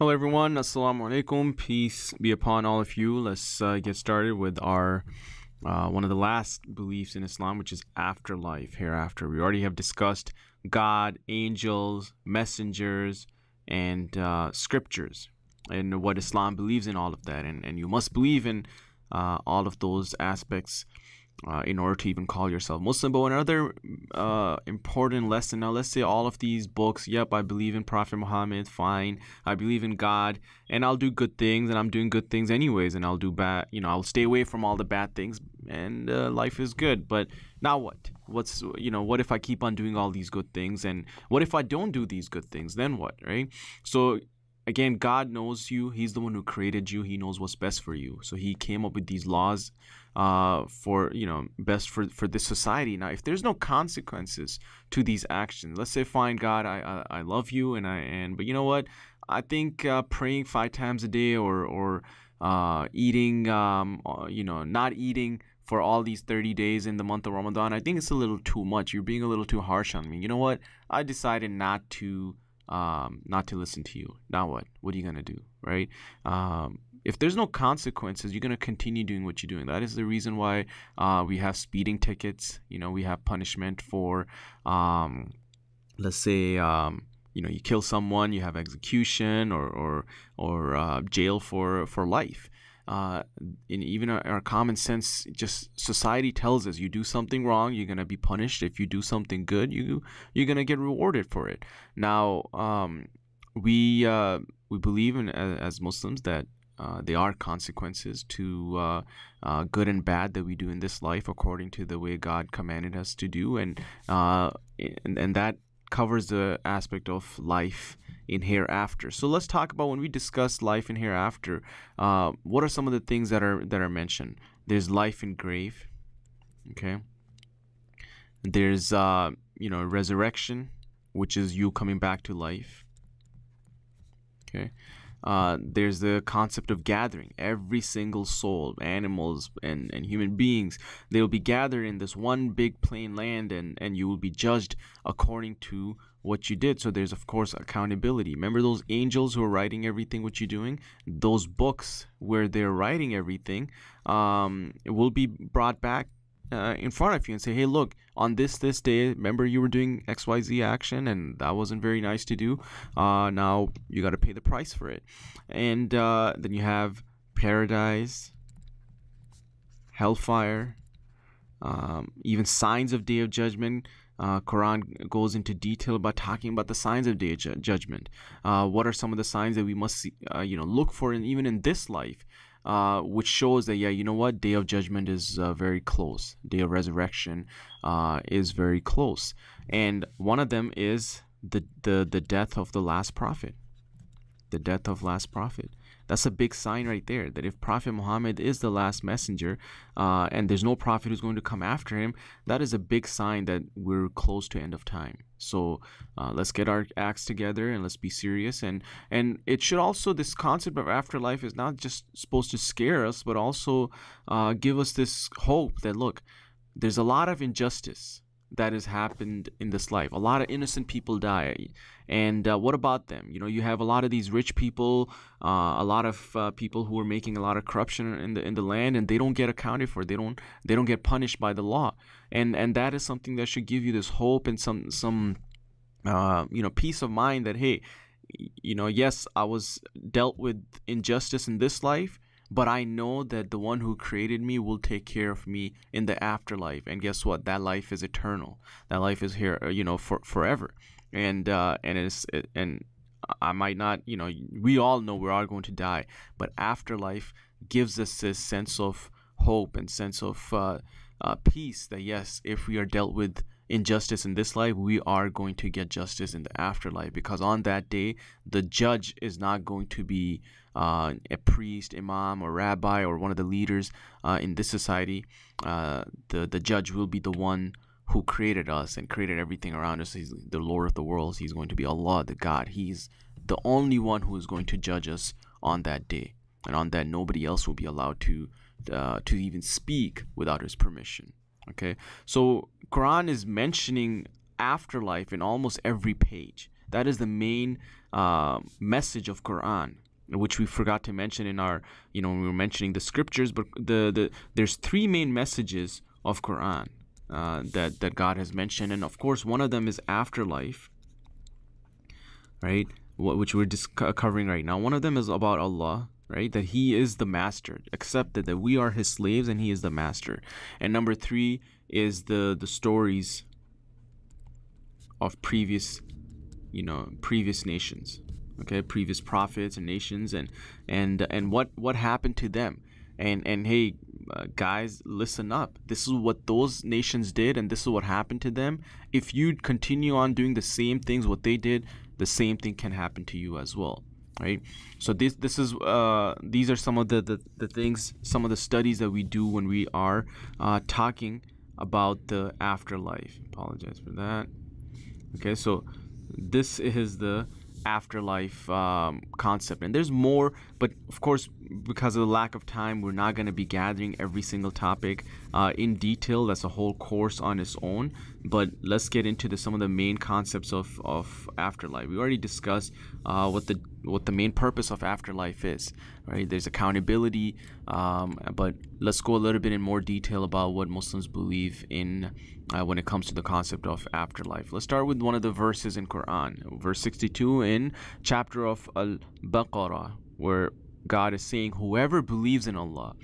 Hello, everyone. Assalamu alaikum. Peace be upon all of you. Let's get started with our one of the last beliefs in Islam, which is afterlife, hereafter. We already have discussed God, angels, messengers, and scriptures, and what Islam believes in all of that. And you must believe in all of those aspects in order to even call yourself Muslim. But another important lesson, now let's say all of these books, yep, I believe in Prophet Muhammad, fine, I believe in God, and I'll do good things, and I'm doing good things anyways, and I'll do bad, I'll stay away from all the bad things, and life is good. But now what if I keep on doing all these good things, and what if I don't do these good things? Then what, right? So again, God knows you. He's the one who created you. He knows what's best for you. So he came up with these laws for best for this society. Now, if there's no consequences to these actions, let's say, fine, God, I love you, but you know what? I think praying 5 times a day or eating not eating for all these 30 days in the month of Ramadan, I think it's a little too much. You're being a little too harsh on me. You know what? I decided not to listen to you. Now what are you gonna do, right? If there's no consequences, you're gonna continue doing what you're doing. That is the reason why we have speeding tickets. We have punishment for let's say you kill someone, you have execution or jail for life. In even our common sense, just society tells us, you do something wrong, you're gonna be punished. If you do something good, you're gonna get rewarded for it. Now, we believe in, as Muslims, that there are consequences to good and bad that we do in this life according to the way God commanded us to do, and that covers the aspect of life in hereafter. So let's talk about, when we discuss life in hereafter, what are some of the things that are mentioned? There's life in grave, okay? There's resurrection, which is you coming back to life, okay? There's the concept of gathering. Every single soul, animals and human beings, they will be gathered in this one big plain land, and you will be judged according to what you did. So there's, of course, accountability. Remember those angels who are writing everything what you're doing? Those books where they're writing everything, it will be brought back in front of you and say, hey, look, on this day, remember you were doing XYZ action and that wasn't very nice to do. Now you got to pay the price for it. And then you have paradise, hellfire, even signs of day of judgment. Quran goes into detail about talking about the signs of day of judgment. What are some of the signs that we must see, look for, and even in this life, which shows that, day of judgment is very close. Day of resurrection is very close. And one of them is the death of the last prophet. The death of last prophet. That's a big sign right there, that if Prophet Muhammad is the last messenger, and there's no prophet who's going to come after him, that is a big sign that we're close to end of time. So let's get our acts together and let's be serious. And it should also, this concept of afterlife is not just supposed to scare us, but also give us this hope that, look, there's a lot of injustice that has happened in this life. A lot of innocent people die, and what about them? You have a lot of these rich people, a lot of people who are making a lot of corruption in the land, and they don't get accounted for. They don't get punished by the law, and that is something that should give you this hope and some peace of mind that, hey, yes, I was dealt with injustice in this life, but I know that the one who created me will take care of me in the afterlife. And guess what? That life is eternal. That life is here, for forever. And I might not, we all know we are going to die, but afterlife gives us this sense of hope and sense of peace that, yes, if we are dealt with injustice in this life, we are going to get justice in the afterlife, because on that day, the judge is not going to be a priest, imam, or rabbi, or one of the leaders in this society. The judge will be the one who created us and created everything around us. He's the Lord of the worlds. He's going to be Allah, the God. He's the only one who is going to judge us on that day, and on that, nobody else will be allowed to even speak without his permission. Okay, so Quran is mentioning afterlife in almost every page. That is the main message of Quran, which we forgot to mention in our, when we were mentioning the scriptures. But there's three main messages of Quran that God has mentioned, and of course one of them is afterlife, right? Which we're covering right now. One of them is about Allah, right? That He is the master, accepted that we are His slaves and He is the master. And number three is the stories of previous nations, okay, previous prophets and nations, and what happened to them. And hey, guys, listen up. This is what those nations did, and this is what happened to them. If you continue on doing the same things what they did, the same thing can happen to you as well, right? So these are some of the things, some of the studies that we do when we are talking about the afterlife. Apologize for that. Okay, so this is the afterlife concept, and there's more, but of course, because of the lack of time, we're not going to be gathering every single topic in detail. That's a whole course on its own. But let's get into some of the main concepts of afterlife. We already discussed what the main purpose of afterlife is, right? There's accountability, but let's go a little bit in more detail about what Muslims believe in when it comes to the concept of afterlife. Let's start with one of the verses in Quran, verse 62 in chapter of Al-Baqarah, where God is saying, whoever believes in Allah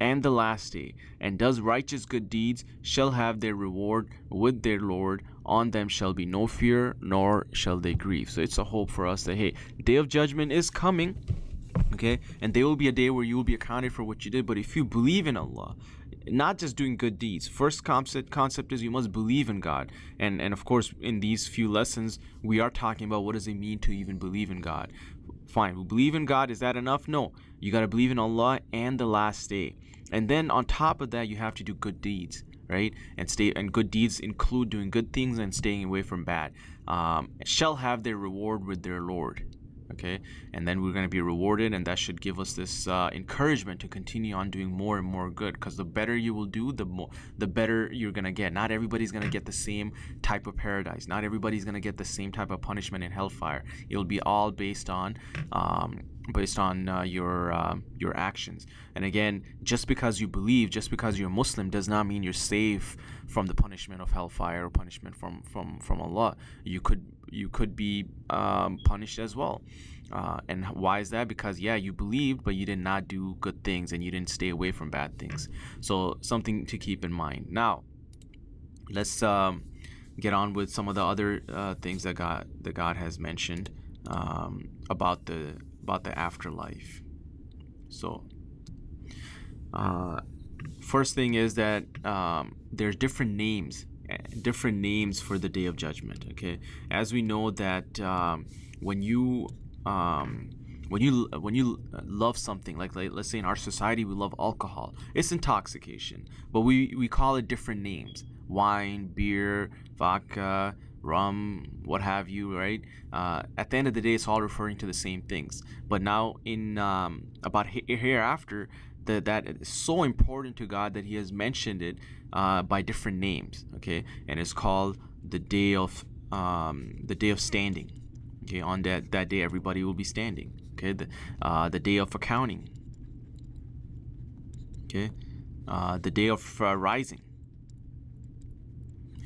and the last day and does righteous good deeds shall have their reward with their Lord. On them shall be no fear, nor shall they grieve. So it's a hope for us that, hey, day of judgment is coming, okay, and there will be a day where you will be accounted for what you did. But if you believe in Allah, not just doing good deeds, first concept is you must believe in God. And of course, in these few lessons, we are talking about what does it mean to even believe in God. Fine, we believe in God. Is that enough? No. You got to believe in Allah and the last day. And then on top of that, you have to do good deeds, right? And good deeds include doing good things and staying away from bad. Shall have their reward with their Lord. Okay, and then we're going to be rewarded, and that should give us this encouragement to continue on doing more and more good, because the better you will do, the better you're going to get. Not everybody's going to get the same type of paradise. Not everybody's going to get the same type of punishment in hellfire. It'll be all based on your actions. And again, just because you believe, just because you're Muslim, does not mean you're safe from the punishment of hellfire or punishment from Allah. You could be punished as well. And why is that? Because you believed, but you did not do good things, and you didn't stay away from bad things. So something to keep in mind. Now, let's get on with some of the other things that God has mentioned about the afterlife. So first thing is that there's different names for the day of judgment. Okay, as we know that when you love something, like let's say in our society we love alcohol, it's intoxication, but we call it different names: wine, beer, vodka, rum, what have you, right? At the end of the day, it's all referring to the same things. But now in about hereafter, that is so important to God that He has mentioned it by different names. Okay, and it's called the day of standing. Okay, on that day, everybody will be standing. Okay, the day of accounting. Okay, the day of rising,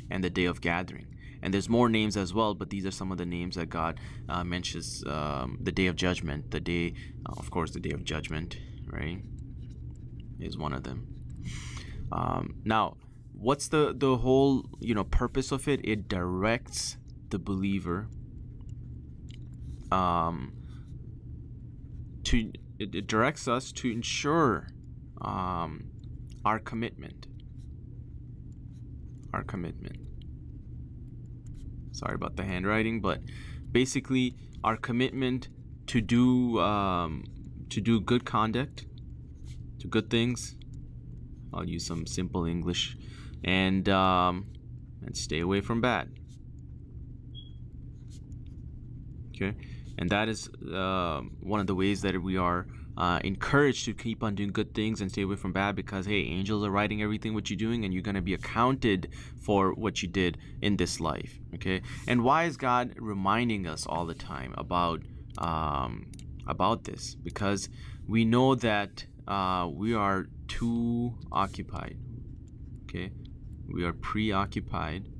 and the day of gathering. And there's more names as well, but these are some of the names that God mentions. The day of judgment, the day of judgment, right, is one of them. Now, what's the whole purpose of it? It directs the believer it directs us to ensure our commitment. Sorry about the handwriting, but basically our commitment to do good conduct, to good things. I'll use some simple English, and stay away from bad. Okay, and that is one of the ways that we are encouraged to keep on doing good things and stay away from bad, because hey, angels are writing everything what you're doing, and you're going to be accounted for what you did in this life. Okay, and why is God reminding us all the time about about this, because we know that we are too occupied. Okay, we are preoccupied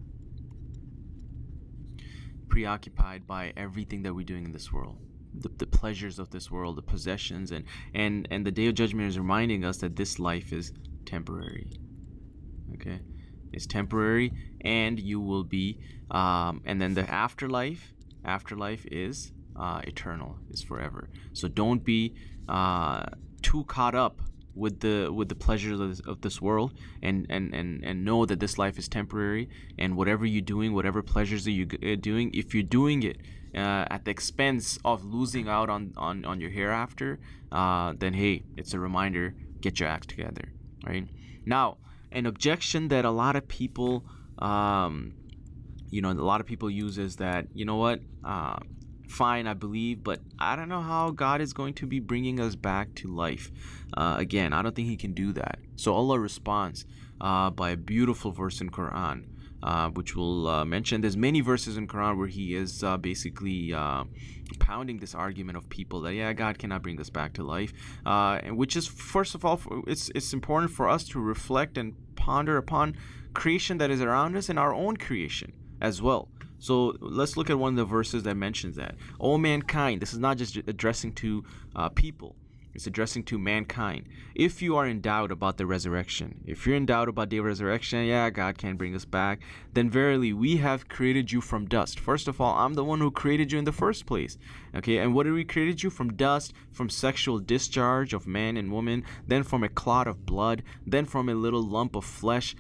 by everything that we're doing in this world, the pleasures of this world, the possessions, and the day of judgment is reminding us that this life is temporary. Okay, it's temporary, and you will be and then the afterlife is eternal, is forever. So don't be too caught up with the pleasures of this world, and know that this life is temporary, and whatever you're doing, whatever pleasures that you're doing, if you're doing it at the expense of losing out on your hereafter, then hey, it's a reminder, get your act together. Right now, an objection that a lot of people use is that, you know what, fine, I believe, but I don't know how God is going to be bringing us back to life again. I don't think he can do that. So Allah responds by a beautiful verse in Quran, which we'll mention. There's many verses in Quran where he is basically pounding this argument of people that, yeah, God cannot bring us back to life, and which is, first of all, it's important for us to reflect and ponder upon creation that is around us and our own creation as well. So let's look at one of the verses that mentions that. O mankind, this is not just addressing to people, it's addressing to mankind. If you are in doubt about the resurrection, if you're in doubt about the resurrection, yeah, God can't bring us back, then verily we have created you from dust. First of all, I'm the one who created you in the first place. Okay, and what did we create you? From dust, from sexual discharge of man and woman, then from a clot of blood, then from a little lump of flesh,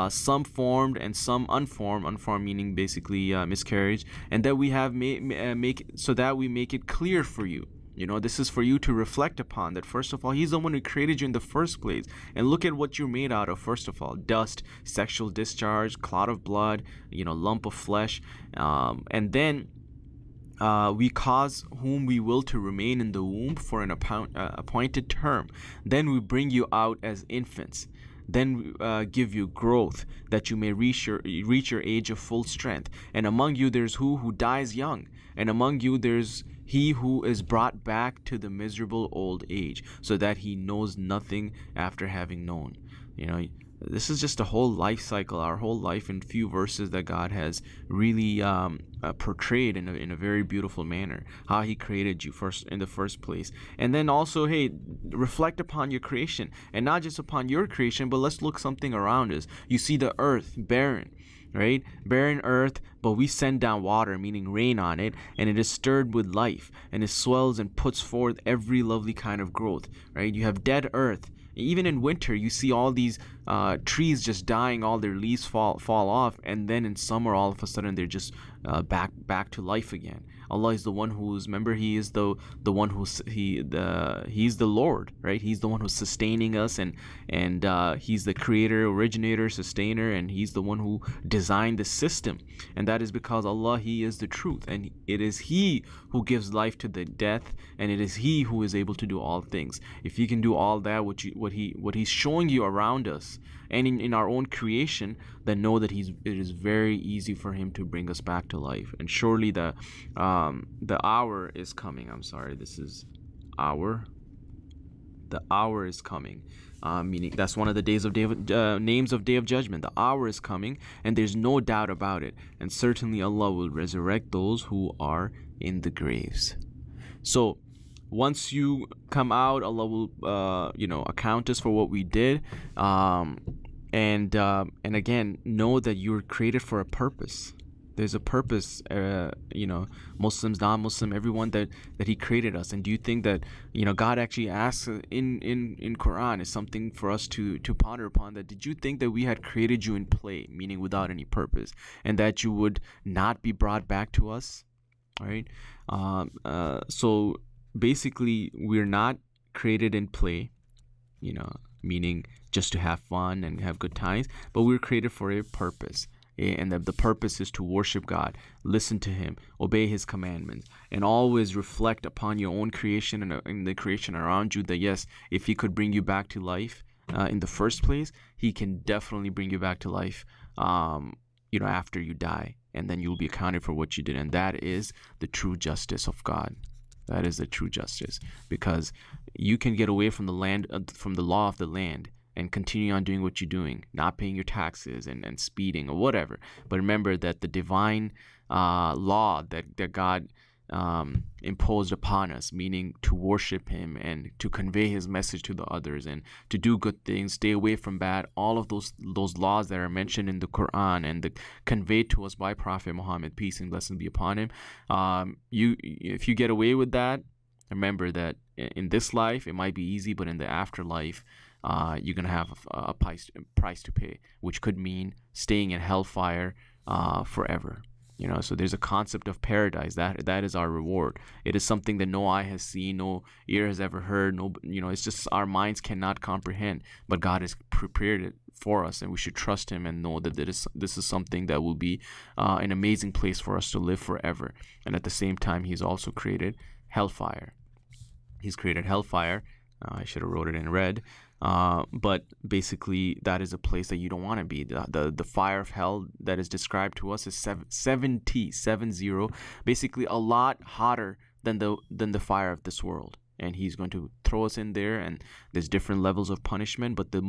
some formed and some unformed meaning basically miscarriage, and that we have make so that we make it clear for you. You know, this is for you to reflect upon, that first of all, he's the one who created you in the first place. And look at what you're made out of. First of all, dust, sexual discharge, clot of blood, lump of flesh. And then we cause whom we will to remain in the womb for an appointed term. Then we bring you out as infants. Then give you growth, that you may reach your age of full strength. And among you there's who dies young. And among you there's he who is brought back to the miserable old age, so that he knows nothing after having known. This is just a whole life cycle, our whole life, in few verses that God has really portrayed in a very beautiful manner, how he created you first in the first place. And then also, hey, reflect upon your creation, and not just upon your creation, but let's look something around us. You see the earth barren, right? Barren earth, but we send down water, meaning rain, on it, and it is stirred with life, and it swells and puts forth every lovely kind of growth, right? You have dead earth. Even in winter, you see all these trees just dying, all their leaves fall off, and then in summer, all of a sudden, they're just back to life again. Allah is the one who's, remember, he is the one who's he's the Lord, right? He's the one who's sustaining us, and he's the creator, originator, sustainer, and he's the one who designed the system. And that is because Allah, he is the truth, and it is he who gives life to the death, and it is he who is able to do all things. If he can do all that, what he's showing you around us and in our own creation, then know that it is very easy for him to bring us back to life. And surely the hour is coming. I'm sorry, this is hour. The hour is coming, meaning that's one of the names of Day of Judgment. The hour is coming, and there's no doubt about it. And certainly Allah will resurrect those who are in the graves. So once you come out, Allah will account us for what we did, and again, know that you're created for a purpose. There's a purpose, Muslims, non-Muslim, everyone that he created us. And do you think that God actually asks in Quran, is something for us to ponder upon, that did you think that we had created you in play, meaning without any purpose, and that you would not be brought back to us? All right. So basically, we're not created in play, meaning just to have fun and have good times, but we're created for a purpose. And the purpose is to worship God, listen to him, obey his commandments, and always reflect upon your own creation and the creation around you, that yes, if he could bring you back to life in the first place, he can definitely bring you back to life after you die, and then you'll be accounted for what you did. And that is the true justice of God. That is the true justice, because you can get away from the land, from the law of the land, and continue on doing what you're doing, not paying your taxes and speeding or whatever. But remember that the divine law that God imposed upon us, meaning to worship him and to convey his message to the others and to do good things, stay away from bad, all of those laws that are mentioned in the Quran and conveyed to us by Prophet Muhammad, peace and blessings be upon him, if you get away with that, remember that in this life it might be easy, but in the afterlife you're gonna have a price to pay, which could mean staying in hellfire forever. So there's a concept of paradise. That is our reward. It is something that no eye has seen, no ear has ever heard. It's just our minds cannot comprehend. But God has prepared it for us, and we should trust him and know that this is something that will be an amazing place for us to live forever. And at the same time, he's also created hellfire. He's created hellfire. I should have wrote it in red. But basically, that is a place that you don't want to be. The fire of hell that is described to us is 70, basically a lot hotter than the fire of this world. And he's going to throw us in there, and there's different levels of punishment. But the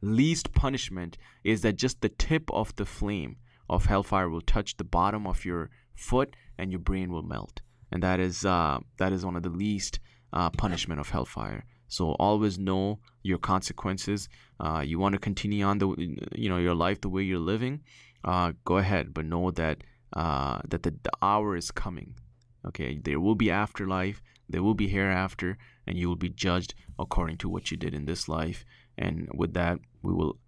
least punishment is that just the tip of the flame of hellfire will touch the bottom of your foot, and your brain will melt. And that is one of the least punishment of hellfire. So always know your consequences. You want to continue on your life the way you're living, go ahead, but know that the hour is coming. Okay, there will be afterlife, there will be hereafter, and you will be judged according to what you did in this life. And with that, we will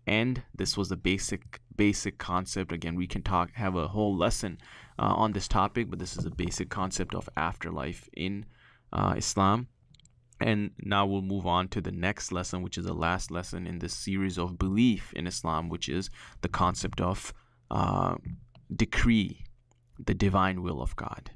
end. This was the basic concept. Again, we can have a whole lesson on this topic, but this is a basic concept of afterlife in Islam. And now we'll move on to the next lesson, which is the last lesson in this series of belief in Islam, which is the concept of decree, the divine will of God.